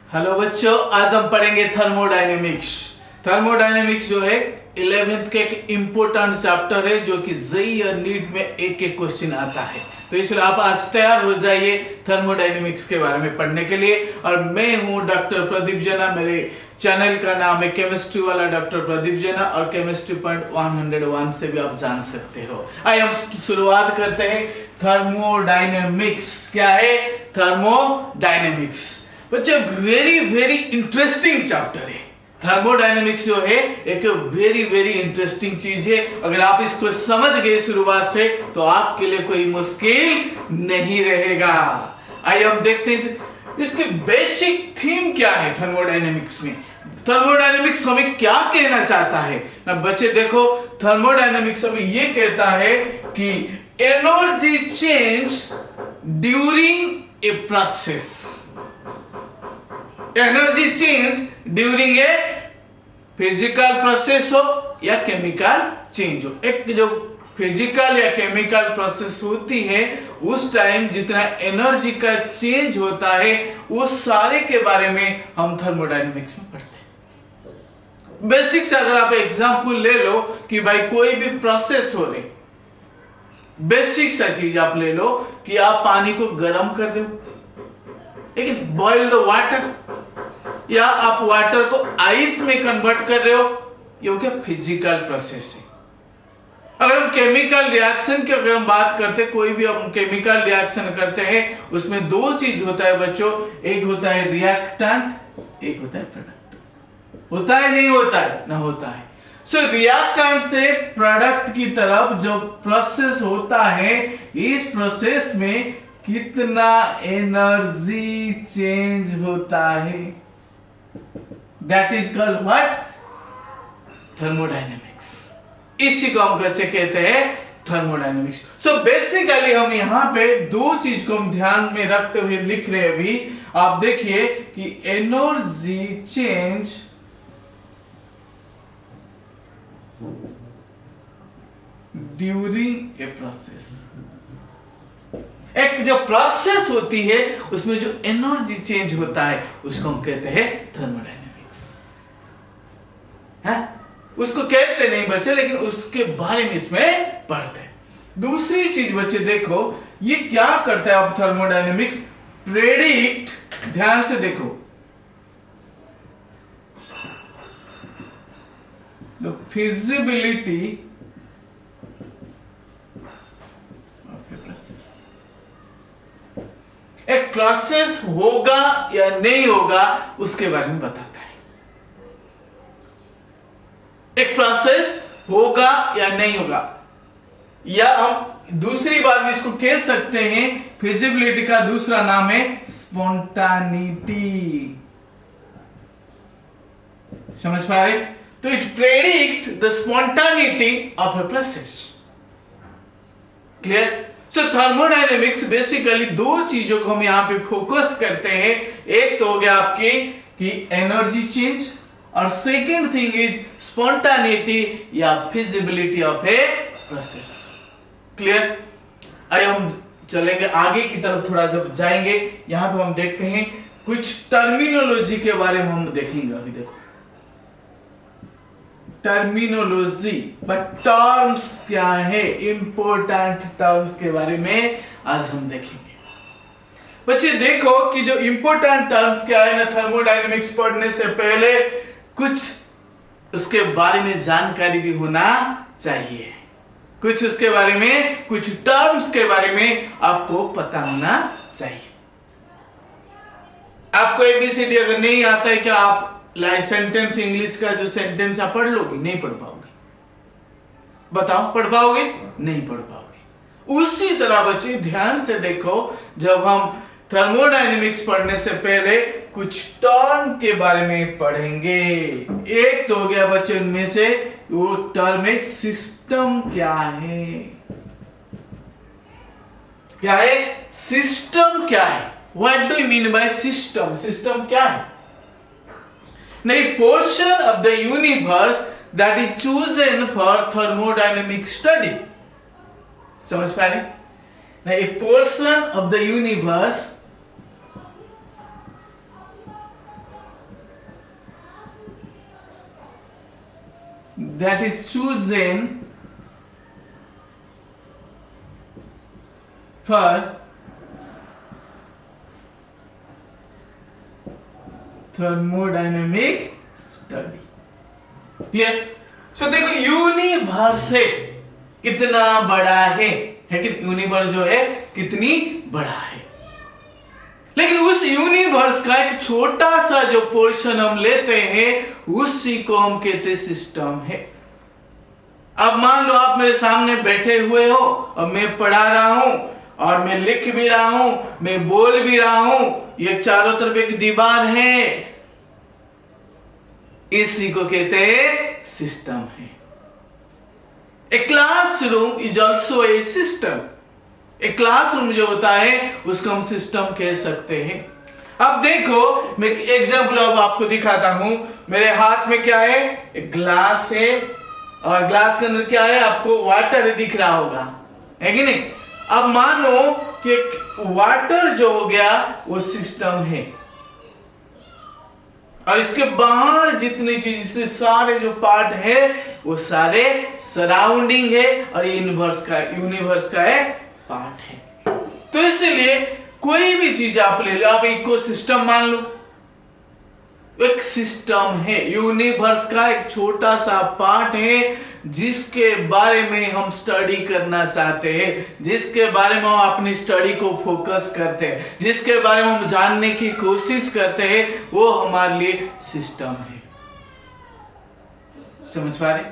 Hello बच्चों, आज हम पढ़ेंगे थर्मोडायनेमिक्स। थर्मोडायनेमिक्स जो है 11th के एक इम्पोर्टेंट चैप्टर है जो कि जेईई और नीट में एक एक क्वेश्चन आता है। तो इसलिए आप आज तैयार हो जाइए थर्मोडायनेमिक्स के बारे में पढ़ने के लिए। और मैं हूं डॉक्टर प्रदीप जेना, मेरे चैनल का नाम है केमिस्ट्री वाला डॉक्टर प्रदीप जेना और केमिस्ट्री पॉइंट 101 से भी आप जान सकते हो। आइए हम शुरुआत करते हैं। थर्मोडायनेमिक्स क्या है? थर्मोडायनेमिक्स बच्चे वेरी वेरी इंटरेस्टिंग चैप्टर है। थर्मोडायनेमिक्स जो है एक वेरी वेरी इंटरेस्टिंग चीज है। अगर आप इसको समझ गए शुरुआत से तो आपके लिए कोई मुश्किल नहीं रहेगा। आइए हम देखते हैं इसकी बेसिक थीम क्या है थर्मोडायनेमिक्स में। थर्मोडायनेमिक्स हमें क्या कहना चाहता है ना बच्चे, देखो थर्मोडायनेमिक्स हमें यह कहता है कि energy change during a process, energy change during a physical process हो या केमिकल चेंज हो। एक जो फिजिकल या केमिकल प्रोसेस होती है उस टाइम जितना एनर्जी का चेंज होता है उस सारे के बारे में हम थर्मोडायनेमिक्स में पढ़ते हैं। बेसिक्स अगर आप एग्जांपल ले लो कि भाई कोई भी प्रोसेस हो रही, बेसिक सा चीज आप ले लो कि आप पानी को गर्म कर रहे हो, लेकिन बॉइल द वाटर, या आप वाटर को आइस में कन्वर्ट कर रहे हो, ये हो गया फिजिकल प्रोसेस है। अगर हम केमिकल रिएक्शन की अगर हम बात करते, कोई भी हम केमिकल रिएक्शन करते हैं उसमें दो चीज होता है बच्चों, एक होता है रिएक्टेंट, एक होता है प्रोडक्ट। होता है नहीं होता है? ना होता है। सो रिएक्टेंट से प्रोडक्ट की तरफ जो प्रोसेस होता है, इस प्रोसेस में कितना एनर्जी चेंज होता है, that is called what? Thermodynamics. इसी को हम बच्चे कहते हैं थर्मोडायनेमिक्स। सो बेसिकली हम यहां पे दो चीज को हम ध्यान में रखते हुए लिख रहे हैं। अभी आप देखिए कि energy change during a process. एक जो प्रोसेस होती है उसमें जो एनर्जी चेंज होता है उसको हम कहते हैं थर्मोडायनेमिक्स। है उसको कहते नहीं बच्चे, लेकिन उसके बारे में इसमें पढ़ते हैं। दूसरी चीज बच्चे देखो ये क्या करता है अब थर्मोडायनेमिक्स, प्रेडिक्ट, ध्यान से देखो, the feasibility of a process. एक प्रोसेस होगा या नहीं होगा उसके बारे में बताता है। एक प्रोसेस होगा या नहीं होगा, या हम दूसरी बात भी इसको कह सकते हैं, फिजिबिलिटी का दूसरा नाम है स्पॉन्टानिटी। समझ पा रहे? तो it predict the spontaneity of a process. Clear? So thermodynamics basically दो चीजों को हम यहां पे फोकस करते हैं। एक तो हो गया आपकी कि एनर्जी चेंज, और सेकेंड थिंग इज स्पॉन्टानिटी या feasibility of a process. Clear? आइए हम चलेंगे आगे की तरफ, थोड़ा जब जाएंगे यहां पे हम देखते हैं कुछ टर्मिनोलॉजी के बारे में हम देखेंगे। अभी देखो टर्मिनोलॉजी, बट टर्म्स क्या है, इंपॉर्टेंट टर्म्स के बारे में आज हम देखेंगे। बच्चे देखो कि जो इंपॉर्टेंट टर्म्स क्या है ना, थर्मोडायनेमिक्स पढ़ने से पहले कुछ उसके बारे में जानकारी भी होना चाहिए। कुछ उसके बारे में, कुछ टर्म्स के बारे में आपको पता होना चाहिए। आपको एबीसीडी अगर नहीं आता है, क्या आप सेंटेंस इंग्लिश का जो सेंटेंस आप पढ़ लोगे? नहीं पढ़ पाओगे। बताओ, पढ़ पाओगे? नहीं पढ़ पाओगे। उसी तरह बच्चे ध्यान से देखो, जब हम थर्मोडायनेमिक्स पढ़ने से पहले कुछ टर्म के बारे में पढ़ेंगे। एक तो हो गया बच्चे उनमें से, वो टर्म है सिस्टम। क्या है? क्या है सिस्टम? क्या है? What do you mean by system? System क्या है? नहीं, portion of the universe that is chosen for thermodynamic study. समझ पा रहे? नहीं, a portion of the universe that is chosen for thermodynamic study. Clear? So देखो यूनिवर्स है कितना बड़ा है कि यूनिवर्स जो है कितनी बड़ा है, लेकिन उस यूनिवर्स का एक छोटा सा जो पोर्शन हम लेते हैं उसी को हम कहते सिस्टम है। अब मान लो आप मेरे सामने बैठे हुए हो और मैं पढ़ा रहा हूं और मैं लिख भी रहा हूं, मैं बोल भी रहा हूं, ये चारों तरफ एक दीवार है, इसी को कहते हैं सिस्टम है। A classroom is also a system. एक क्लासरूम जो होता है उसको हम सिस्टम कह सकते हैं। अब देखो मैं एग्जांपल अब आपको दिखाता हूं। मेरे हाथ में क्या है? एक ग्लास है और ग्लास के अंदर क्या है? आपको वाटर दिख रहा होगा, है कि नहीं? अब मानो कि वाटर जो हो गया वो सिस्टम है और इसके बाहर जितनी चीज सारे जो पार्ट है वो सारे सराउंडिंग है और यूनिवर्स का एक पार्ट है। तो इसलिए कोई भी चीज आप ले लो, आप इकोसिस्टम मान लो, एक सिस्टम है, यूनिवर्स का एक छोटा सा पार्ट है जिसके बारे में हम स्टडी करना चाहते हैं, जिसके बारे में हम अपनी स्टडी को फोकस करते हैं, जिसके बारे में हम जानने की कोशिश करते हैं, वो हमारे लिए सिस्टम है। समझ पा रहे?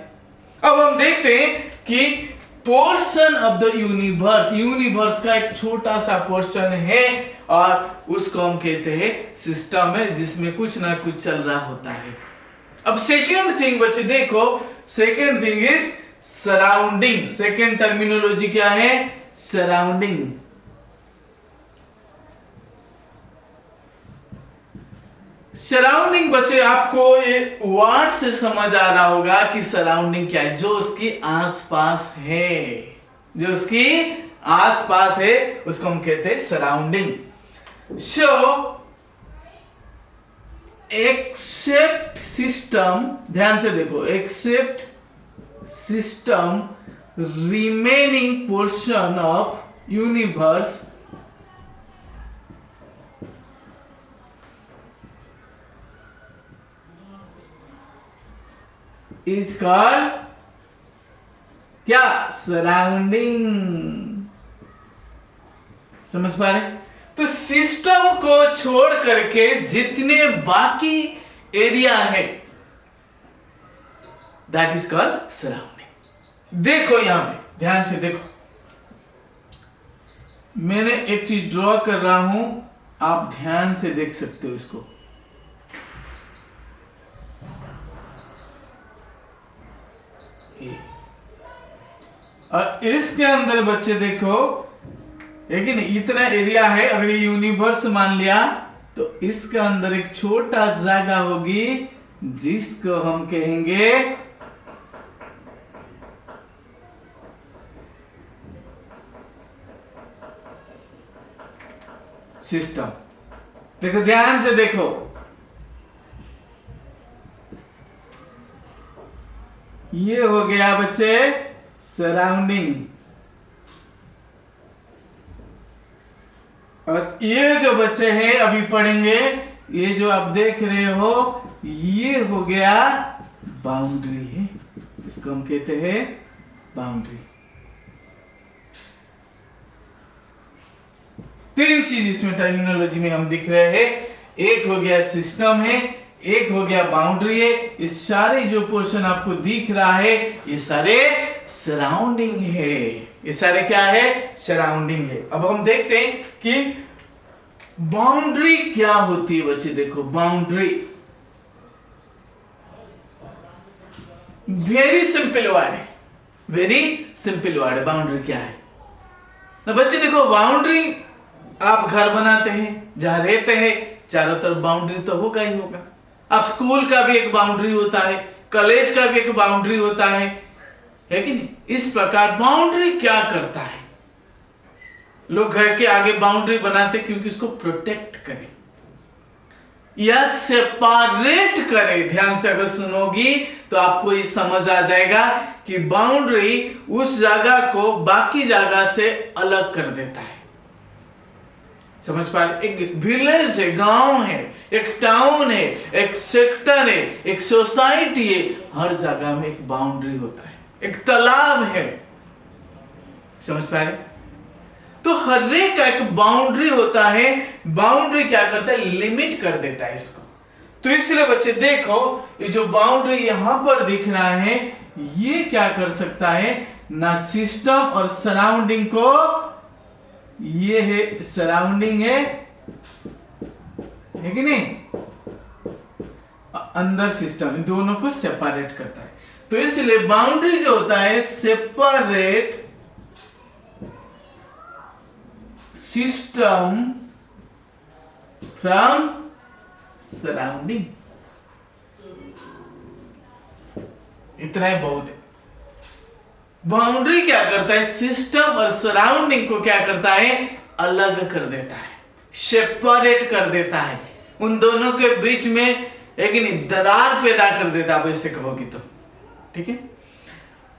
अब हम देखते हैं कि पोर्शन ऑफ द यूनिवर्स का एक छोटा सा पोर्शन है और उसको हम कहते हैं सिस्टम है, जिसमें कुछ ना कुछ चल रहा होता है। अब सेकेंड थिंग बच्चे देखो, second thing is surrounding. Second terminology क्या है? सराउंडिंग। सराउंडिंग बच्चे आपको ये वर्ड से समझ आ रहा होगा कि सराउंडिंग क्या है, जो उसके आसपास है, जो उसकी आसपास है उसको हम कहते हैं सराउंडिंग। सो एक्सेप्ट सिस्टम, ध्यान से देखो, except system remaining portion of universe is called क्या? सराउंडिंग। समझ पा रहे? तो सिस्टम को छोड़ करके जितने बाकी एरिया है दैट इज कॉल्ड सराउंडिंग। देखो यहां पे ध्यान से देखो, मैंने एक चीज ड्रॉ कर रहा हूं, आप ध्यान से देख सकते हो इसको। और इसके अंदर बच्चे देखो, लेकिन इतना एरिया है, अगर ये यूनिवर्स मान लिया तो इसके अंदर एक छोटा जगह होगी जिसको हम कहेंगे सिस्टम। देखो ध्यान से देखो, ये हो गया बच्चे सराउंडिंग, और ये जो बच्चे हैं अभी पढ़ेंगे, ये जो आप देख रहे हो ये हो गया बाउंड्री है, इसको हम कहते हैं बाउंड्री। तीन चीज इसमें टर्मिनोलॉजी में हम दिख रहे हैं, एक हो गया सिस्टम है, एक हो गया बाउंड्री है, ये सारे जो पोर्शन आपको दिख रहा है ये सारे सराउंडिंग है, ये सारे क्या है? सराउंडिंग है। अब हम देखते हैं कि बाउंड्री क्या होती है बच्चे। देखो बाउंड्री वेरी सिंपल वर्ड है, वेरी सिंपल वर्ड है। बाउंड्री क्या है ना बच्चे? देखो बाउंड्री, आप घर बनाते हैं, जहां रहते हैं चारों तरफ बाउंड्री तो होगा ही होगा। अब स्कूल का भी एक बाउंड्री होता है, कॉलेज का भी एक बाउंड्री होता है कि नहीं? इस प्रकार बाउंड्री क्या करता है? लोग घर के आगे बाउंड्री बनाते क्योंकि इसको प्रोटेक्ट करें। या सेपरेट करे। ध्यान से अगर सुनोगी तो आपको ये समझ आ जाएगा कि बाउंड्री उस जगह को बाकी जगह से अलग कर देता है। समझ पा रहे? एक विलेज है, गांव है, एक टाउन है, एक सेक्टर है, एक सोसाइटी है, हर जगह में एक बाउंड्री होता है, एक तालाब है। समझ पा रहे? तो हर एक का एक बाउंड्री होता है। बाउंड्री क्या करता है? लिमिट कर देता है इसको। तो इसलिए बच्चे देखो, ये जो बाउंड्री यहां पर दिख रहा है, ये क्या कर सकता है ना, सिस्टम और सराउंडिंग को, ये है सराउंडिंग है कि नहीं, अंदर सिस्टम, इन दोनों को सेपरेट करता है। तो इसलिए बाउंड्री जो होता है, सेपरेट सिस्टम फ्रॉम सराउंडिंग। इतना ही बहुत है। बाउंड्री क्या करता है? सिस्टम और सराउंडिंग को क्या करता है? अलग कर देता है, सेपरेट कर देता है। उन दोनों के बीच में एक नहीं दरार पैदा कर देता, आप ऐसे कहोगी तो, ठीक है।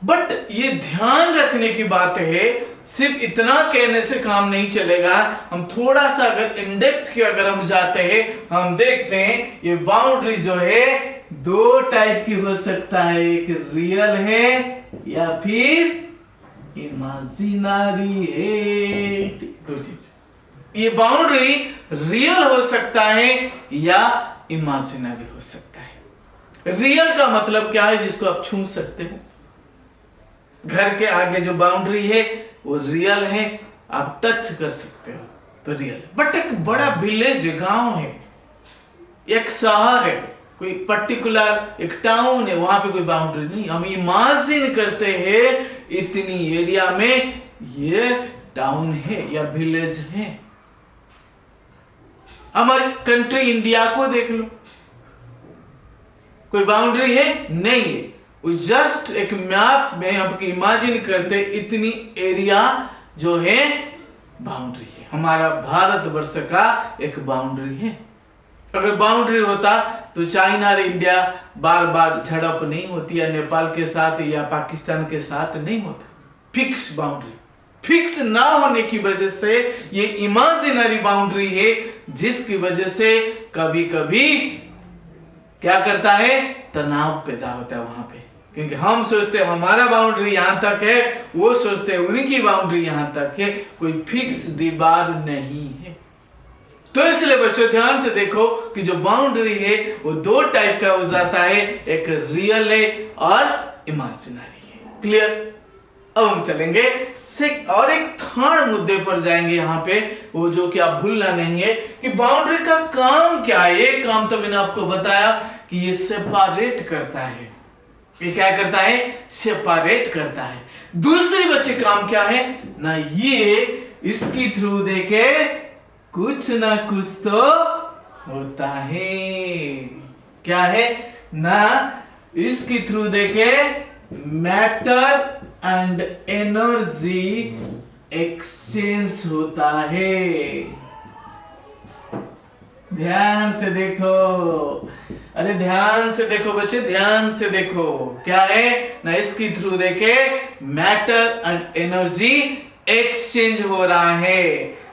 बट ये ध्यान रखने की बात है, सिर्फ इतना कहने से काम नहीं चलेगा। हम थोड़ा सा अगर इन डेप्थ की अगर हम जाते हैं, हम देखते हैं ये बाउंड्री जो है दो टाइप की हो सकता है, एक रियल है या फिर इमेजिनरी है। दो चीज, ये बाउंड्री रियल हो सकता है या इमेजिनरी हो सकता है। रियल का मतलब क्या है? जिसको आप छू सकते हो। घर के आगे जो बाउंड्री है वो रियल है, आप टच कर सकते हो तो रियल। बट एक बड़ा विलेज है, गांव है, एक शहर है, कोई पर्टिकुलर एक टाउन है, वहां पे कोई बाउंड्री नहीं। हम इमेजिन करते हैं इतनी एरिया में ये टाउन है या विलेज है। हमारी कंट्री इंडिया को देख लो, कोई बाउंड्री है? नहीं है। वो जस्ट एक मैप में आप इमेजिन करते इतनी एरिया जो है बाउंड्री है। हमारा भारतवर्ष का एक बाउंड्री है। अगर बाउंड्री होता तो चाइना और इंडिया बार बार झड़प नहीं होती, या नेपाल के साथ या पाकिस्तान के साथ नहीं होता। फिक्स बाउंड्री, फिक्स ना होने की वजह से ये इमेजिनरी बाउंड्री है, जिसकी वजह से कभी कभी क्या करता है, तनाव पैदा होता है वहां पे। क्योंकि हम सोचते हैं हमारा बाउंड्री यहां तक है, वो सोचते हैं उनकी बाउंड्री यहां तक है, कोई फिक्स दीवार नहीं है। तो इसलिए बच्चों ध्यान से देखो कि जो बाउंड्री है वो दो टाइप का हो जाता है, एक रियल है और इमेजिनरी है। क्लियर? अब हम चलेंगे और एक थर्ड मुद्दे पर जाएंगे यहाँ पे, वो जो कि आप भूलना नहीं है कि बाउंड्री का काम क्या है। ये काम तो मैंने आपको बताया कि ये सेपरेट करता है। ये क्या करता है? सेपरेट करता है। दूसरी बच्चे काम क्या है ना, ये इसकी थ्रू देके कुछ ना कुछ तो होता है। क्या है ना, इसकी थ्रू देके मैटर एंड एनर्जी एक्सचेंज होता है। ध्यान से देखो, अरे ध्यान से देखो बच्चे, ध्यान से देखो। क्या है ना, इसकी थ्रू देके मैटर एंड एनर्जी एक्सचेंज हो रहा है।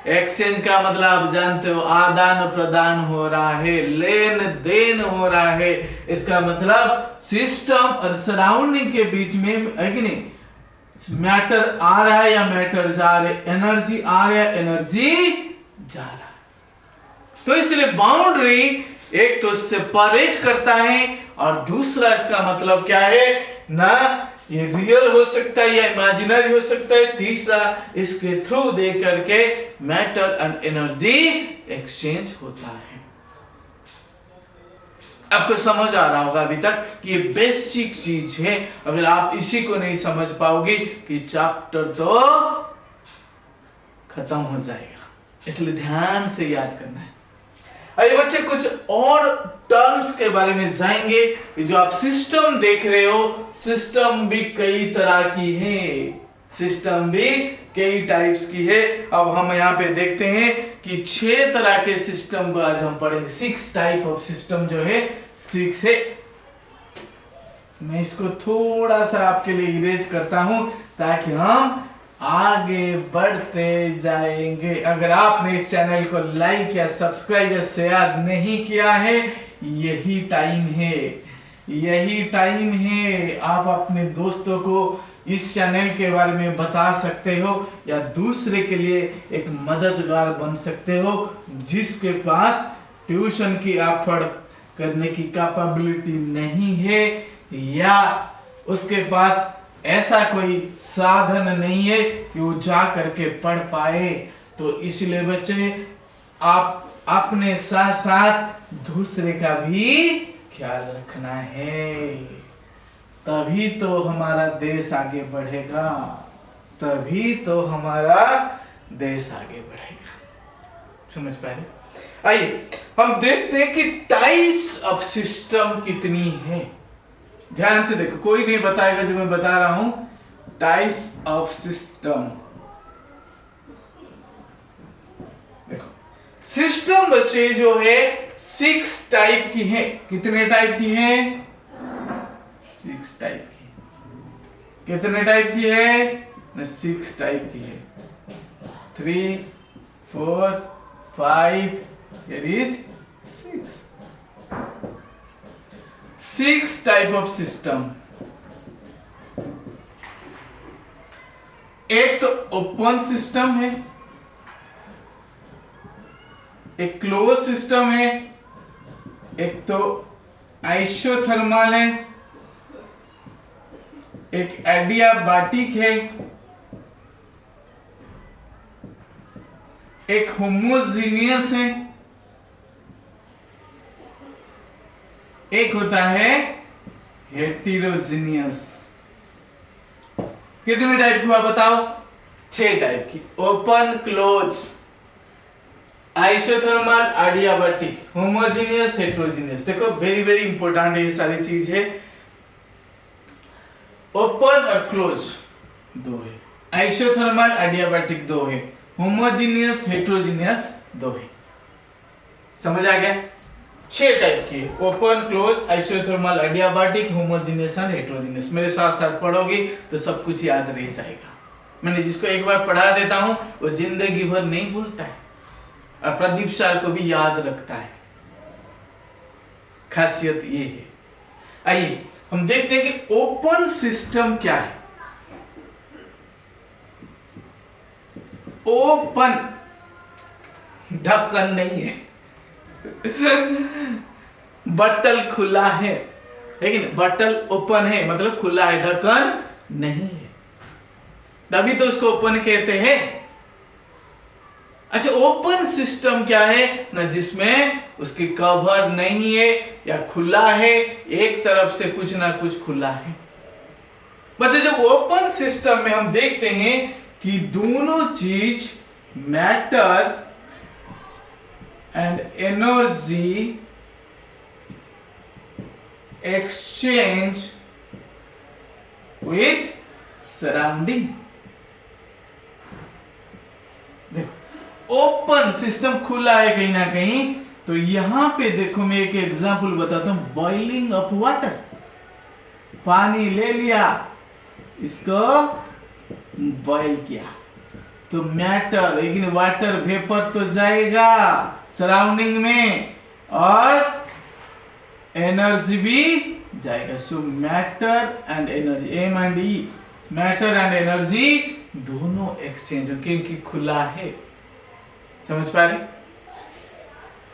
एक्सचेंज का मतलब आप जानते हो, आदान प्रदान हो रहा है, लेन देन हो रहा है। इसका मतलब सिस्टम और सराउंडिंग के बीच में है कि नहीं, मैटर आ रहा है या मैटर जा रहा है, एनर्जी आ रहा है, एनर्जी जा रहा है। तो इसलिए बाउंड्री एक तो सेपरेट करता है, और दूसरा इसका मतलब क्या है ना, ये रियल हो सकता है या इमेजिनरी हो सकता है। तीसरा, इसके थ्रू दे करके मैटर एंड एनर्जी एक्सचेंज होता है। आपको समझ आ रहा होगा अभी तक कि ये बेसिक चीज है। अगर आप इसी को नहीं समझ पाओगे कि चैप्टर तो खत्म हो जाएगा। इसलिए ध्यान से याद करना है। अरे बच्चे कुछ और टर्म्स के बारे में जाएंगे। जो आप सिस्टम देख रहे हो, सिस्टम भी कई तरह की है, सिस्टम भी कई टाइप्स की है। अब हम यहाँ पे देखते हैं कि 6 तरह के सिस्टम को आज हम पढ़ेंगे। 6 टाइप ऑफ सिस्टम जो है 6 है। मैं इसको थोड़ा सा आपके लिए इरेज करता हूं ताकि हम आगे बढ़ते जाएंगे। अगर आपने इस चैनल को लाइक या सब्सक्राइब या शेयर नहीं किया है, यही टाइम है, यही टाइम है। आप अपने दोस्तों को इस चैनल के बारे में बता सकते हो या दूसरे के लिए एक मददगार बन सकते हो जिसके पास ट्यूशन की अफोर्ड करने की कैपेबिलिटी नहीं है या उसके पास ऐसा कोई साधन नहीं है कि वो जा करके पढ़ पाए। तो इसलिए बच्चे आप अपने साथ साथ दूसरे का भी ख्याल रखना है, तभी तो हमारा देश आगे बढ़ेगा, तभी तो हमारा देश आगे बढ़ेगा। समझ पा रहे? आइए हम देखते हैं कि टाइप्स ऑफ सिस्टम कितनी है। ध्यान से देखो, कोई नहीं बताएगा जो मैं बता रहा हूं। टाइप्स ऑफ सिस्टम, देखो सिस्टम बच्चे जो है 6 टाइप की है। कितने टाइप की है? 6 टाइप की। कितने टाइप की है? 6 टाइप की है। 3, 4, 5, here is 6. 6 type of system. एक तो ओपन सिस्टम है, एक क्लोज सिस्टम है, एक तो आइसोथर्मल है, एक एडियाबाटिक है, एक होमोजीनियस है, एक होता है हेटेरोजीनियस। कितने टाइप की बताओ? 6 टाइप की। Open, close, isothermal, adiabatic, homogeneous, heterogeneous. देखो वेरी वेरी इंपॉर्टेंट है ये सारी चीज है। ओपन और क्लोज 2 है, आइसोथर्मल एडियाबैटिक 2 है, होमोजीनियस हेटेरोजीनियस 2 है। समझ आ गया? 6 टाइप की, open, close, isothermal, adiabatic, homogeneous and heterogeneous. मेरे साथ साथ पढ़ोगे तो सब कुछ याद रह जाएगा। मैंने जिसको एक बार पढ़ा देता हूं वो जिंदगी भर नहीं भूलता है और प्रदीप सर को भी याद रखता है। खासियत ये है। आइए हम देखते हैं कि ओपन सिस्टम क्या है। ओपन, ढक्कन नहीं है बटल खुला है, लेकिन बटल ओपन है मतलब खुला है, ढक्कन नहीं है, तभी तो उसको ओपन कहते हैं। अच्छा, ओपन सिस्टम क्या है ना? जिसमें उसकी कवर नहीं है या खुला है, एक तरफ से कुछ ना कुछ खुला है। बच्चे जब ओपन सिस्टम में हम देखते हैं कि दोनों चीज matter and energy exchange with surrounding. देखो ओपन सिस्टम खुला है कहीं ना कहीं, तो यहां पे देखो मैं एक एग्जांपल बताता हूं। बॉइलिंग ऑफ वाटर, पानी ले लिया, इसको बॉइल किया तो मैटर, लेकिन वाटर वेपर तो जाएगा सराउंडिंग में और एनर्जी भी जाएगा। So matter and energy, M and E, matter and energy दोनों एक्सचेंज हो क्योंकि खुला है। समझ पा रहे?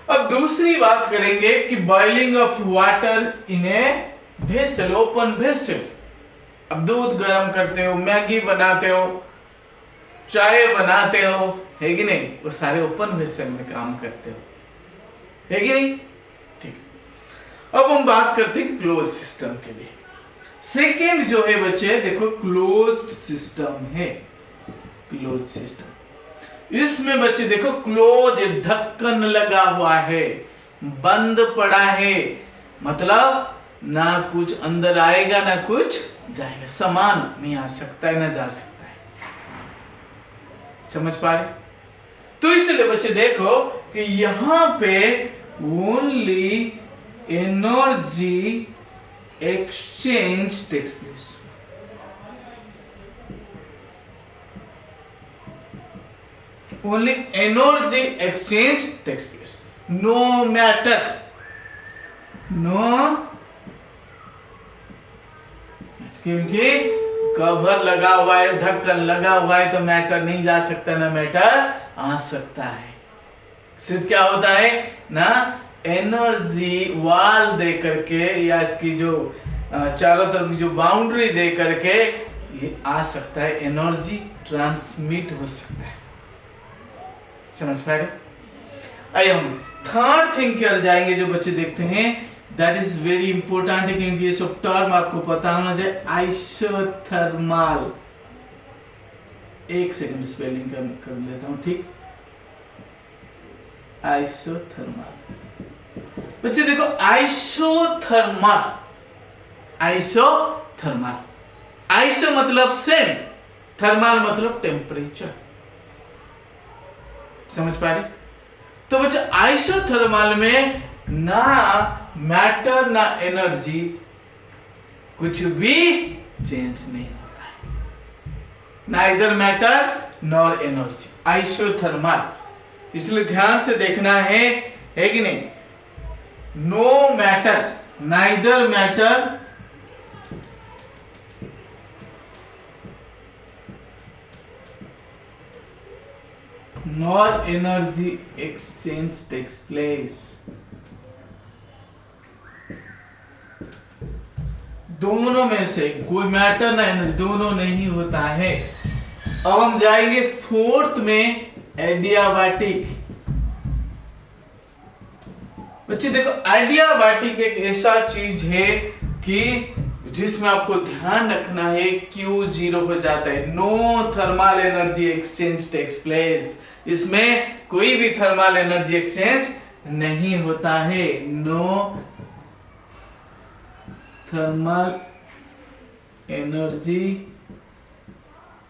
अब दूसरी बात करेंगे कि boiling of water in a vessel, open vessel. अब दूध गर्म करते हो, मैगी बनाते हो, चाय बनाते हो, है कि नहीं? वो सारे ओपन वेसल में काम करते हो, है कि नहीं? ठीक। अब हम बात करते हैं क्लोज सिस्टम के लिए। सेकेंड जो है बच्चे देखो क्लोज्ड सिस्टम है। क्लोज सिस्टम, इसमें बच्चे देखो क्लोज, ढक्कन लगा हुआ है, बंद पड़ा है, मतलब ना कुछ अंदर आएगा ना कुछ जाएगा, सामान नहीं आ सकता है ना जा सकता है। समझ पा रहे? तो इसलिए बच्चे देखो कि यहां पे only energy exchange takes place. Only energy exchange takes place, no matter, क्योंकि कवर लगा हुआ है, ढक्कन लगा हुआ है, तो मैटर नहीं जा सकता, ना मैटर आ सकता है। सिर्फ क्या होता है ना, एनर्जी वॉल दे करके या इसकी जो चारों तरफ की जो बाउंड्री दे करके ये आ सकता है, एनर्जी ट्रांसमिट हो सकता है। समझ पा रहे? आइए हम थर्ड थिंग की ओर जाएंगे जो बच्चे देखते हैं, दैट इज वेरी इंपॉर्टेंट है, क्योंकि ये सब टर्म आपको पता होना चाहिए। आइसोथर्मल, एक सेकंड स्पेलिंग कर लेता हूं, ठीक। आइसोथर्मल बच्चे देखो, आइसोथर्मल, आइसोथर्मल, आइसो मतलब सेम, थर्मल मतलब टेम्परेचर। समझ पा रहे? तो बच्चे आइसोथर्मल में ना मैटर ना एनर्जी, कुछ भी चेंज नहीं होता है, ना इधर मैटर नॉर एनर्जी, आइसोथर्मल। इसलिए ध्यान से देखना है कि नहीं, no matter, neither matter nor energy exchange takes place। दोनों में से कोई मैटर ना एनर्जी, दोनों नहीं होता है। अब हम जाएंगे फोर्थ में, एडियाबैटिक। बच्चे देखो, एडियाबैटिक एक ऐसा चीज है कि जिसमें आपको ध्यान रखना है Q 0 हो जाता है, no thermal energy exchange takes place. इसमें कोई भी थर्मल एनर्जी एक्सचेंज नहीं होता है, no thermal energy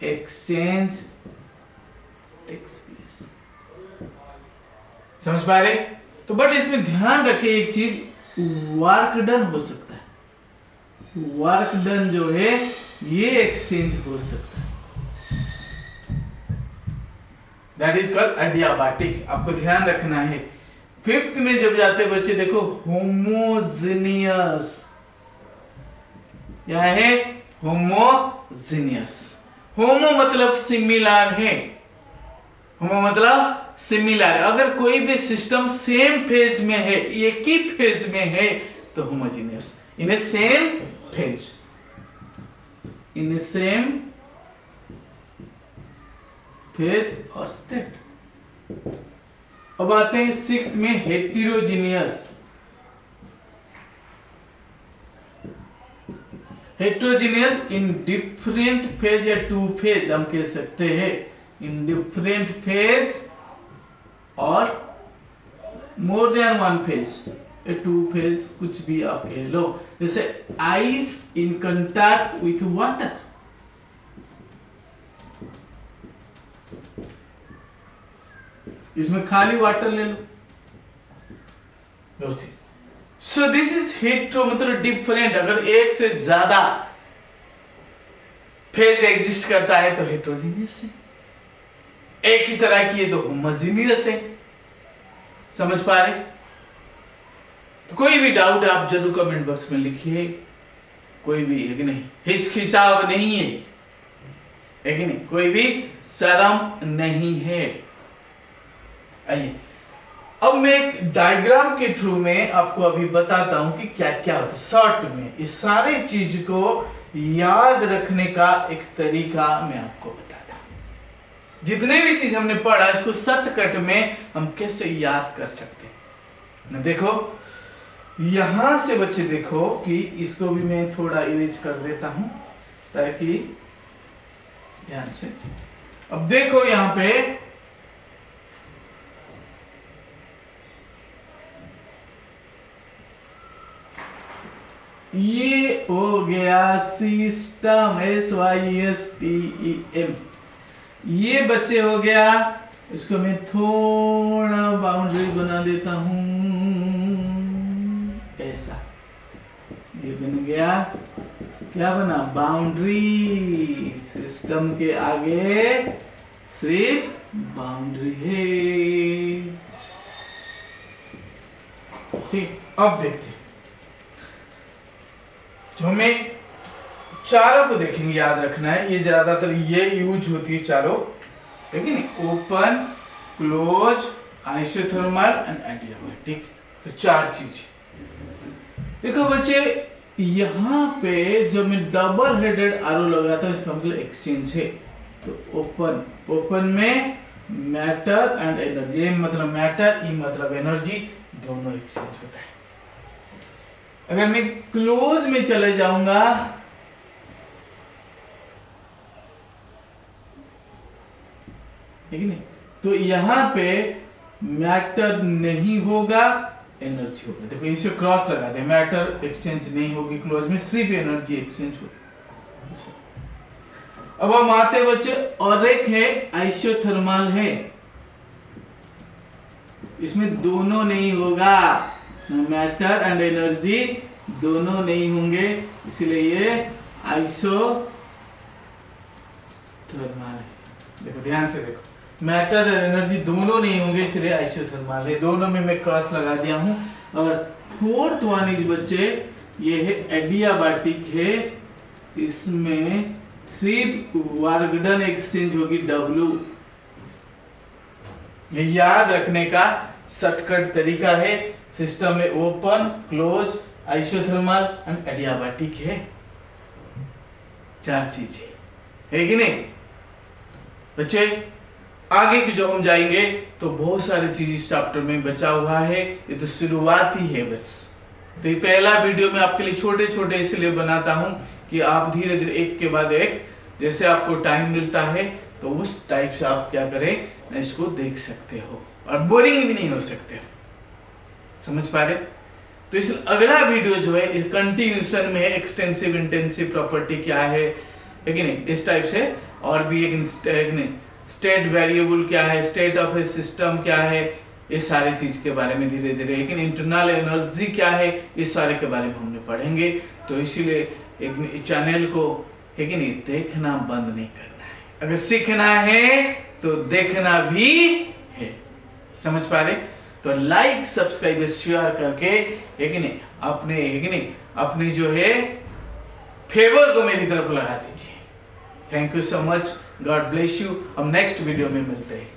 exchange takes place. समझ पा रहे? तो बट इसमें ध्यान रखिए एक चीज, वर्क डन हो सकता है, वर्क डन जो है ये एक्सचेंज हो सकता है, दैट इज कॉल्ड एडियाबैटिक। आपको ध्यान रखना है। फिफ्थ में जब जाते बच्चे देखो, होमोजेनियस, यह है होमोजेनियस। होमो मतलब सिमिलर है, होमो मतलब सिमिलर है। अगर कोई भी सिस्टम सेम फेज में है, एक ही फेज में है, तो होमोजेनियस, इन ए सेम फेज, इन ए सेम फेज और स्टेट। अब आते हैं सिक्स्थ में, heterogeneous. Heterogeneous in different phase या टू फेज हम कह सकते हैं, इन डिफरेंट फेज और more than one phase, two phase, कुछ भी आप कह लो। जैसे ice in contact with water, इसमें खाली वाटर ले लो, दो चीज। सो दिस इज हेटेरो मतलब डिफरेंट। अगर एक से ज्यादा फेज एग्जिस्ट करता है तो हेटेरोजीनियस है, एक ही तरह की है तो होमोजेनियस है। समझ पा रहे? तो कोई भी डाउट आप जरूर कमेंट बॉक्स में लिखिए, कोई भी है कि नहीं, हिचकिचाव नहीं है कि नहीं, कोई भी शर्म नहीं है। आइए अब मैं एक डायग्राम के थ्रू में आपको अभी बताता हूं कि क्या क्या होता है शॉर्ट में। इस सारे चीज को याद रखने का एक तरीका मैं आपको बताता हूं। जितने भी चीज हमने पढ़ा इसको शॉर्टकट में हम कैसे याद कर सकते हैं ना। देखो यहां से बच्चे देखो कि इसको भी मैं थोड़ा इरेज कर देता हूं ताकि ध्यान से। अब देखो यहां पे ये हो गया सिस्टम, SYSTEM। ये बच्चे हो गया इसको मैं थोड़ा बाउंड्री बना देता हूं, ऐसा। ये बन गया, क्या बना, बाउंड्री। सिस्टम के आगे सिर्फ बाउंड्री है। ठीक, अब देखते हैं, जो हमें चारों को देखेंगे, याद रखना है, ये ज्यादातर ये यूज होती है चारों, ठीक है नहीं, open, close, isothermal and adiabatic. तो चार चीज। देखो बच्चे, यहाँ पे जब मैं डबल हेडेड आरो लगाता हूँ, इसका मतलब एक्सचेंज है। तो ओपन में मैटर एंड एनर्जी, ये मतलब मैटर, ये मतलब एनर्जी, दोनों एक्सचेंज होता है। अगर मैं क्लोज में चले जाऊंगा, ठीक है नहीं, तो यहां पे मैटर नहीं होगा, एनर्जी होगा। देखो इसे क्रॉस लगाते हैं, मैटर एक्सचेंज नहीं होगी क्लोज में, सिर्फ एनर्जी एक्सचेंज होगी। अब हम आते बच्चे, और एक है आइसोथर्मल है, इसमें दोनों नहीं होगा, मैटर एंड एनर्जी दोनों नहीं होंगे, इसलिए ये आइसोथर्मल है। देखो ध्यान से देखो, मैटर और एनर्जी दोनों नहीं होंगे, इसलिए आइसोथर्मल है। दोनों में मैं क्रॉस लगा दिया हूं। और फोर्थ वन इज बच्चे, ये है एडियाबैटिक है, इसमें सिर्फ वर्क डन एक्सचेंज होगी, W। ये याद रखने का शॉर्टकट तरीका है। सिस्टम में open, close, isothermal and adiabatic है, चार चीजें है कि नहीं बच्चे। आगे की जो हम जाएंगे तो बहुत सारी चीज इस चैप्टर में बचा हुआ है, ये तो शुरुआत ही है बस। तो ये पहला वीडियो मैं आपके लिए छोटे छोटे इसलिए बनाता हूं कि आप धीरे धीरे एक के बाद एक, जैसे आपको टाइम मिलता है तो उस टाइप से आप क्या करें, इसको देख सकते हो और बोरिंग भी नहीं हो सकते हो। समझ पा रहे? तो इस अगला वीडियो जो है कंटिन्यूशन में है, एक्सटेंसिव इंटेंसिव प्रॉपर्टी क्या है कि नहीं, इस टाइप से। और भी एक स्टेट वेरिएबल क्या है, स्टेट ऑफ ए सिस्टम क्या है, इस सारे चीज के बारे में धीरे धीरे, लेकिन इंटरनल एनर्जी क्या है, इस सारे के बारे में हमने पढ़ेंगे। तो इसीलिए एक चैनल को है कि नहीं, देखना बंद नहीं करना है। अगर सीखना है तो देखना भी है। समझ पा रहे? तो लाइक, सब्सक्राइब, शेयर करके है कि नहीं, अपने है कि नहीं, अपनी जो है फेवर को मेरी तरफ लगा दीजिए। Thank you so much, God bless you. हम नेक्स्ट वीडियो में मिलते हैं।